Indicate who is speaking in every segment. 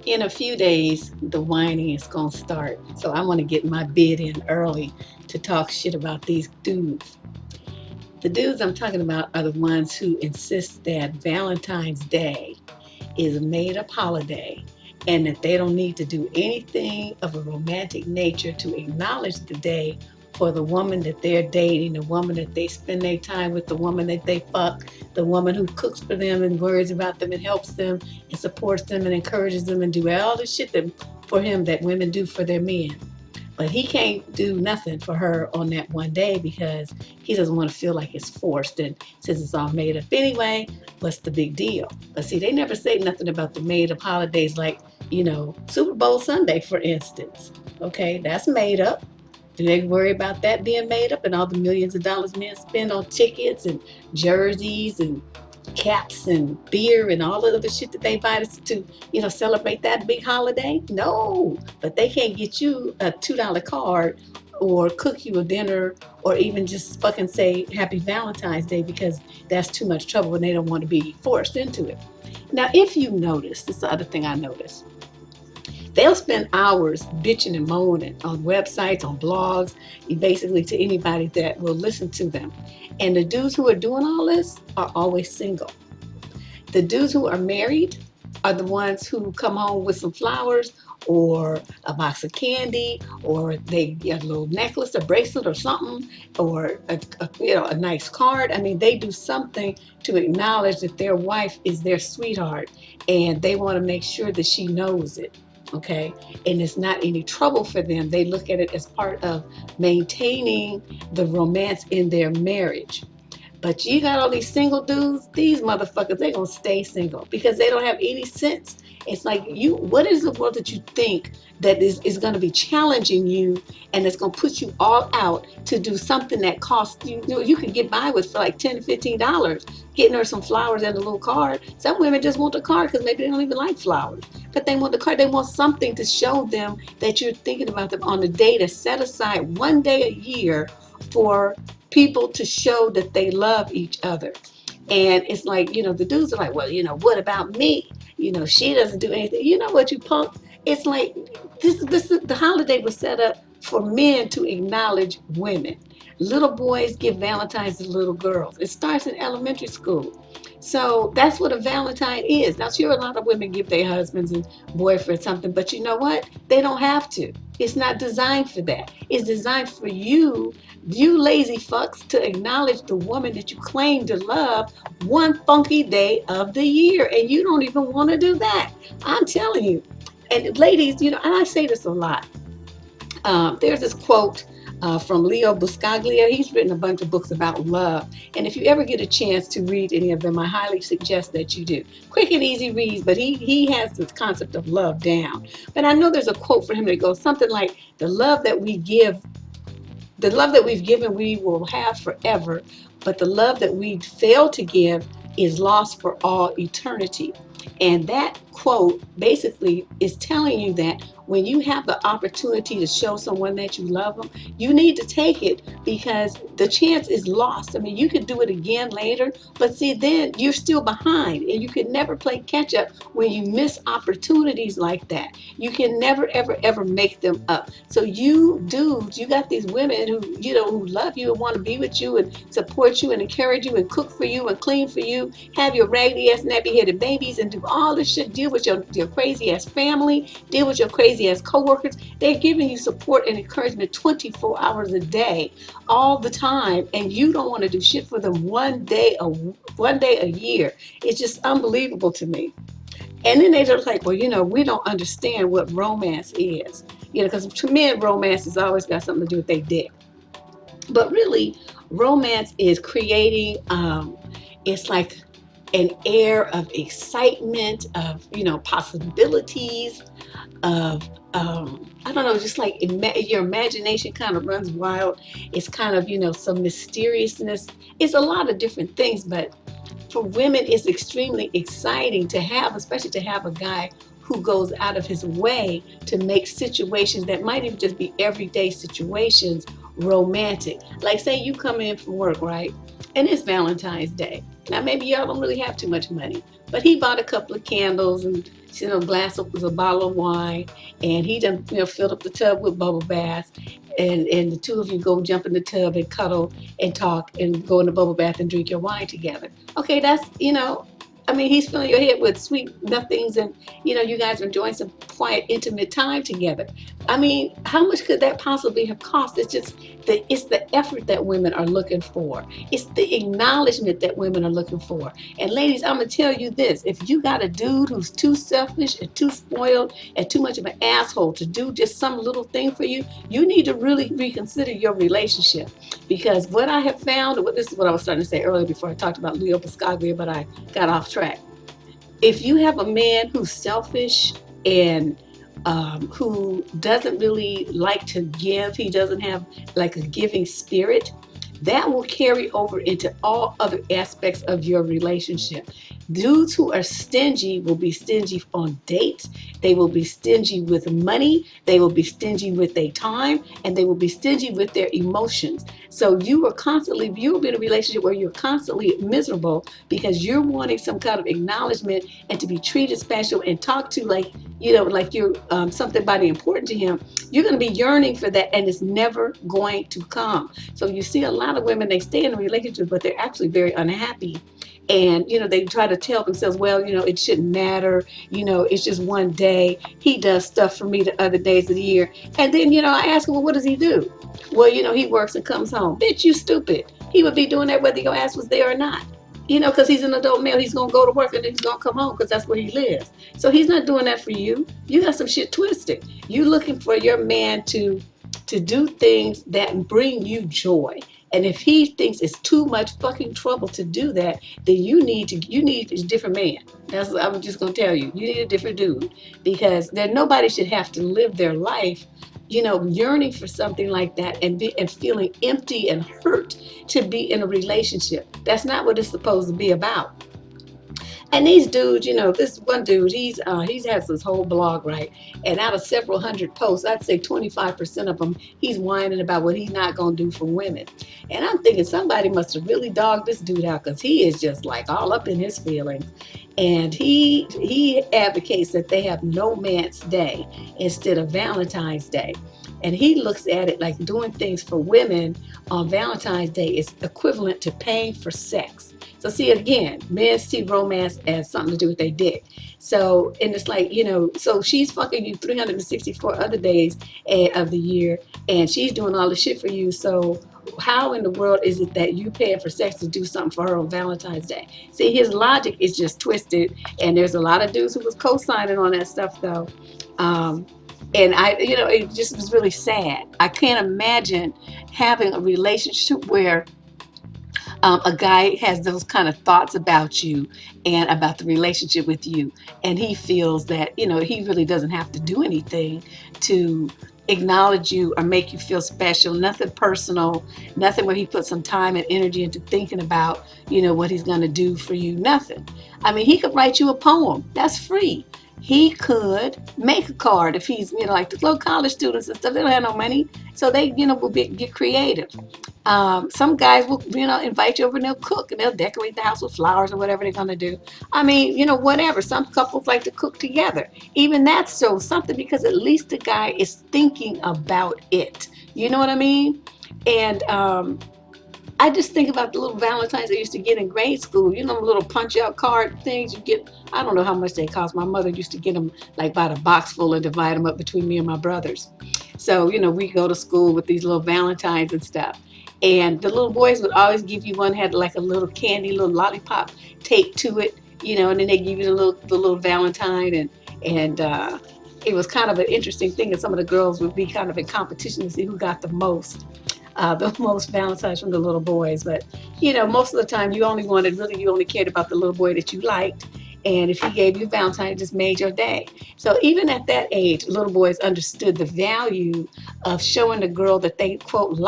Speaker 1: In a few days, the whining is going to start. So I want to get my bid in early to talk shit about these dudes. The dudes I'm talking about are the ones who insist that Valentine's Day is a made up holiday and that they don't need to do anything of a romantic nature to acknowledge the day for the woman that they're dating, the woman that they spend their time with, the woman that they fuck, the woman who cooks for them and worries about them and helps them and supports them and encourages them and do all the shit that for him that women do for their men. But he can't do nothing for her on that one day because he doesn't want to feel like it's forced. And since it's all made up anyway, what's the big deal? But see, they never say nothing about the made up holidays like, Super Bowl Sunday, for instance. Okay, that's made up. Do they worry about that being made up and all the millions of dollars men spend on tickets and jerseys and caps and beer and all the other shit that they buy to celebrate that big holiday? No, but they can't get you a $2 card or cook you a dinner or even just fucking say Happy Valentine's Day because that's too much trouble and they don't want to be forced into it. Now, if you notice, this is the other thing I noticed. They'll spend hours bitching and moaning on websites, on blogs, basically to anybody that will listen to them. And the dudes who are doing all this are always single. The dudes who are married are the ones who come home with some flowers or a box of candy, or they get a little necklace, a bracelet, or something, or a nice card. I mean, they do something to acknowledge that their wife is their sweetheart, and they want to make sure that she knows it. Okay, and it's not any trouble for them. They look at it as part of maintaining the romance in their marriage. But you got all these single dudes, these motherfuckers, they're gonna stay single because they don't have any sense. It's like what is the world that you think that is gonna be challenging you and it's gonna put you all out to do something that costs you can get by with for like $10 to $15, getting her some flowers and a little card. Some women just want the card because maybe they don't even like flowers. But they want the card, they want something to show them that you're thinking about them on a day to set aside one day a year for people to show that they love each other. And it's like, the dudes are like, well, what about me? She doesn't do anything. You know what, you punk? It's like the holiday was set up for men to acknowledge women. Little boys give Valentines to little girls. It starts in elementary school. So that's what a Valentine is. Now, sure, a lot of women give their husbands and boyfriends something, but you know what? They don't have to. It's not designed for that. It's designed for you lazy fucks, to acknowledge the woman that you claim to love one funky day of the year. And you don't even want to do that. I'm telling you. And ladies, and I say this a lot. There's this quote from Leo Buscaglia. He's written a bunch of books about love. And if you ever get a chance to read any of them, I highly suggest that you do. Quick and easy reads, but he has this concept of love down. But I know there's a quote for him that goes something like, the love that we've given, we will have forever, but the love that we fail to give is lost for all eternity. And that quote basically is telling you that when you have the opportunity to show someone that you love them, you need to take it because the chance is lost. I mean, you could do it again later, but see, then you're still behind and you can never play catch up when you miss opportunities like that. You can never, ever, ever make them up. So you dudes, you got these women who love you and want to be with you and support you and encourage you and cook for you and clean for you, have your raggedy ass nappy headed babies and do all this shit, deal with your crazy ass family, deal with your crazy ass co-workers. They're giving you support and encouragement 24 hours a day, all the time, and you don't want to do shit for them one day a year. It's just unbelievable to me. And then they're just like, well, we don't understand what romance is. Because to men, romance has always got something to do with their dick. But really, romance is creating, it's like an air of excitement, of, possibilities, of, I don't know, just like your imagination kind of runs wild. It's kind of, some mysteriousness. It's a lot of different things, but for women, it's extremely exciting to have, especially to have a guy who goes out of his way to make situations that might even just be everyday situations romantic. Like say you come in from work, right? And it's Valentine's Day. Now maybe y'all don't really have too much money, but he bought a couple of candles and glass of a bottle of wine, and he done filled up the tub with bubble bath, and the two of you go jump in the tub and cuddle and talk and go in the bubble bath and drink your wine together. Okay, that's I mean, he's filling your head with sweet nothings, and you guys are enjoying some quiet, intimate time together. I mean, how much could that possibly have cost? It's the effort that women are looking for. It's the acknowledgement that women are looking for. And ladies, I'm gonna tell you this: if you got a dude who's too selfish and too spoiled and too much of an asshole to do just some little thing for you, you need to really reconsider your relationship. Because what I have found, this is what I was starting to say earlier before I talked about Leo Pascaglia, but I got off track. If you have a man who's selfish and who doesn't really like to give, he doesn't have like a giving spirit, that will carry over into all other aspects of your relationship. Dudes who are stingy will be stingy on dates. They will be stingy with money. They will be stingy with their time, and they will be stingy with their emotions. So you'll be in a relationship where you're constantly miserable because you're wanting some kind of acknowledgement and to be treated special and talked to like you're somebody important to him. You're going to be yearning for that, and it's never going to come. So you see a lot of women, they stay in a relationship, but they're actually very unhappy. And they try to tell themselves, well, it shouldn't matter, it's just one day. He does stuff for me the other days of the year. And then I ask him, well, what does he do? Well, he works and comes home. Bitch, you stupid. He would be doing that whether your ass was there or not. Because he's an adult male. He's going to go to work and then he's going to come home because that's where he lives. So he's not doing that for you. You got some shit twisted. You looking for your man to do things that bring you joy. And if he thinks it's too much fucking trouble to do that, then you need a different man. That's what I'm just gonna tell you. You need a different dude, because nobody should have to live their life, yearning for something like that and feeling empty and hurt to be in a relationship. That's not what it's supposed to be about. And these dudes, this one dude, he has this whole blog, right? And out of several hundred posts, I'd say 25% of them, he's whining about what he's not going to do for women. And I'm thinking somebody must have really dogged this dude out, because he is just like all up in his feelings. And he advocates that they have No Man's Day instead of Valentine's Day. And he looks at it like doing things for women on Valentine's Day is equivalent to paying for sex. So see, again, men see romance as something to do with their dick. So, and it's like, so she's fucking you 364 other days of the year, and she's doing all the shit for you. So how in the world is it that you paying for sex to do something for her on Valentine's Day? See, his logic is just twisted, and there's a lot of dudes who was co-signing on that stuff, though. And it just was really sad. I can't imagine having a relationship where a guy has those kind of thoughts about you and about the relationship with you, and he feels that he really doesn't have to do anything to acknowledge you or make you feel special. Nothing personal, nothing where he puts some time and energy into thinking about what he's going to do for you. Nothing. I mean, he could write you a poem. That's free. He could make a card if he's like the little college students and stuff. They don't have no money, so they will get creative. Some guys will, invite you over and they'll cook and they'll decorate the house with flowers or whatever they're going to do. I mean, whatever. Some couples like to cook together. Even that's so something, because at least the guy is thinking about it. You know what I mean? And I just think about the little Valentines I used to get in grade school. The little punch-out card things you get. I don't know how much they cost. My mother used to get them like by the box full and divide them up between me and my brothers. So, we go to school with these little Valentines and stuff. And the little boys would always give you one, had like a little candy, little lollipop taped to it, and then they give you the little Valentine. And it was kind of an interesting thing. And some of the girls would be kind of in competition to see who got the most Valentines from the little boys. But, most of the time you only cared about the little boy that you liked. And if he gave you a Valentine, it just made your day. So even at that age, little boys understood the value of showing the girl that they, quote,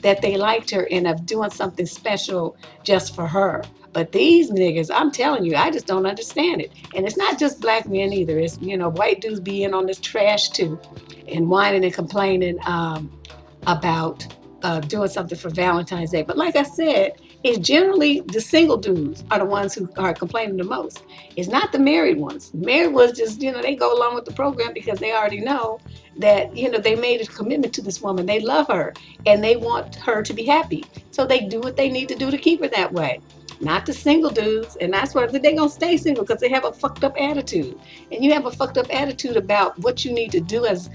Speaker 1: that they liked her, and of doing something special just for her. But these niggas, I'm telling you, I just don't understand it. And it's not just black men either. It's, white dudes be in on this trash too, and whining and complaining about doing something for Valentine's Day. But like I said, it's generally the single dudes are the ones who are complaining the most. It's not the married ones. The married ones just, they go along with the program because they already know that, they made a commitment to this woman. They love her and they want her to be happy. So they do what they need to do to keep her that way. Not the single dudes, and that's why they're gonna stay single because they have a fucked up attitude. And you have a fucked up attitude about what you need to do as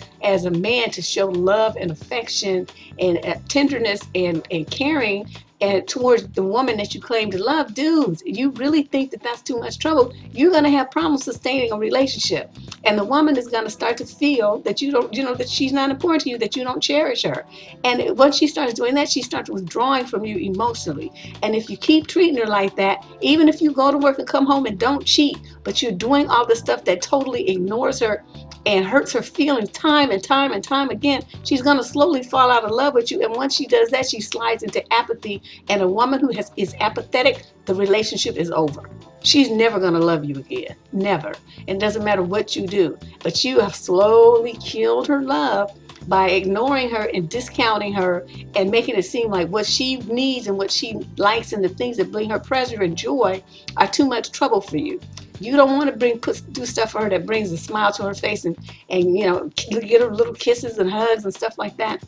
Speaker 1: a man to show love and affection and tenderness and caring and towards the woman that you claim to love. Dudes, you really think that that's too much trouble, you're going to have problems sustaining a relationship. And the woman is going to start to feel that you don't, that she's not important to you, that you don't cherish her. And once she starts doing that, she starts withdrawing from you emotionally. And if you keep treating her like that, even if you go to work and come home and don't cheat, but you're doing all the stuff that totally ignores her and hurts her feelings time and time and time again, she's going to slowly fall out of love with you. And once she does that, she slides into apathy. And a woman who is apathetic, the relationship is over. She's never going to love you again. Never. It doesn't matter what you do. But you have slowly killed her love by ignoring her and discounting her and making it seem like what she needs and what she likes and the things that bring her pleasure and joy are too much trouble for you. You don't want to do stuff for her that brings a smile to her face and get her little kisses and hugs and stuff like that.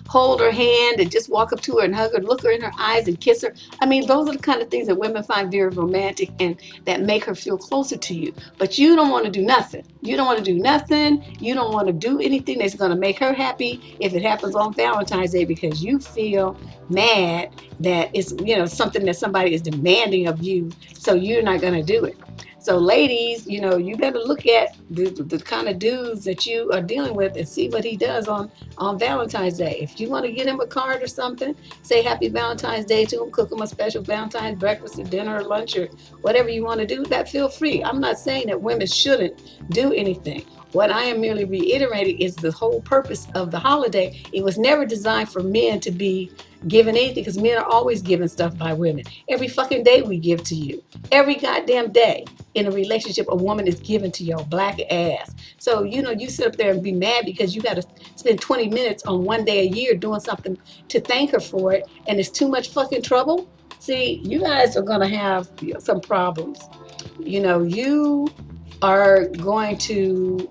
Speaker 1: Hold her hand and just walk up to her and hug her, look her in her eyes and kiss her. I mean, those are the kind of things that women find very romantic and that make her feel closer to you. But you don't want to do nothing. You don't want to do nothing. You don't want to do anything that's going to make her happy if it happens on Valentine's Day because you feel mad that it's, something that somebody is demanding of you. So you're not going to do it. So ladies, you better look at the kind of dudes that you are dealing with and see what he does on Valentine's Day. If you want to get him a card or something, say happy Valentine's Day to him, cook him a special Valentine's breakfast or dinner or lunch or whatever you want to do, that feel free. I'm not saying that women shouldn't do anything. What I am merely reiterating is the whole purpose of the holiday. It was never designed for men to be given anything because men are always given stuff by women. Every fucking day we give to you. Every goddamn day in a relationship, a woman is given to your black ass. So, you sit up there and be mad because you got to spend 20 minutes on one day a year doing something to thank her for it, and it's too much fucking trouble. See, you guys are going to have some problems. You are going to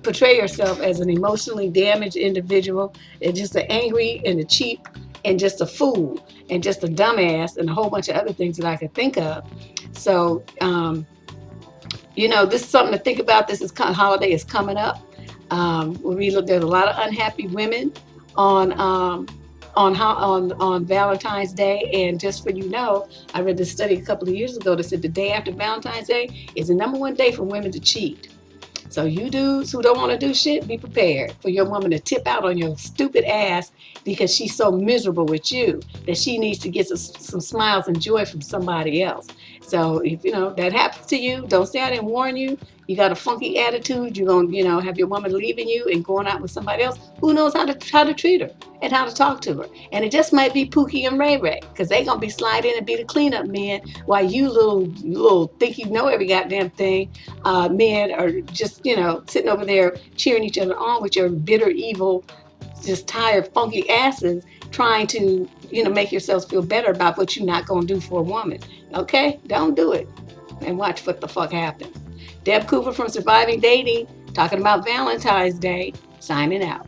Speaker 1: portray yourself as an emotionally damaged individual and just an angry and a cheap and just a fool and just a dumbass and a whole bunch of other things that I could think of. So, this is something to think about. Holiday is coming up. There's a lot of unhappy women on Valentine's Day, and just for I read this study a couple of years ago that said the day after Valentine's Day is the number one day for women to cheat. So you dudes who don't want to do shit, be prepared for your woman to tip out on your stupid ass because she's so miserable with you that she needs to get some smiles and joy from somebody else. So if that happens to you, don't say I didn't warn you. You got a funky attitude, you're gonna have your woman leaving you and going out with somebody else. Who knows how to treat her and how to talk to her? And it just might be Pookie and Ray Ray, because they gonna be sliding in and be the cleanup men while you little think you know every goddamn thing. Men are just sitting over there cheering each other on with your bitter, evil, just tired, funky asses trying to make yourselves feel better about what you're not gonna do for a woman. Okay, don't do it and watch what the fuck happens. Deb Cooper from Surviving Dating, talking about Valentine's Day, signing out.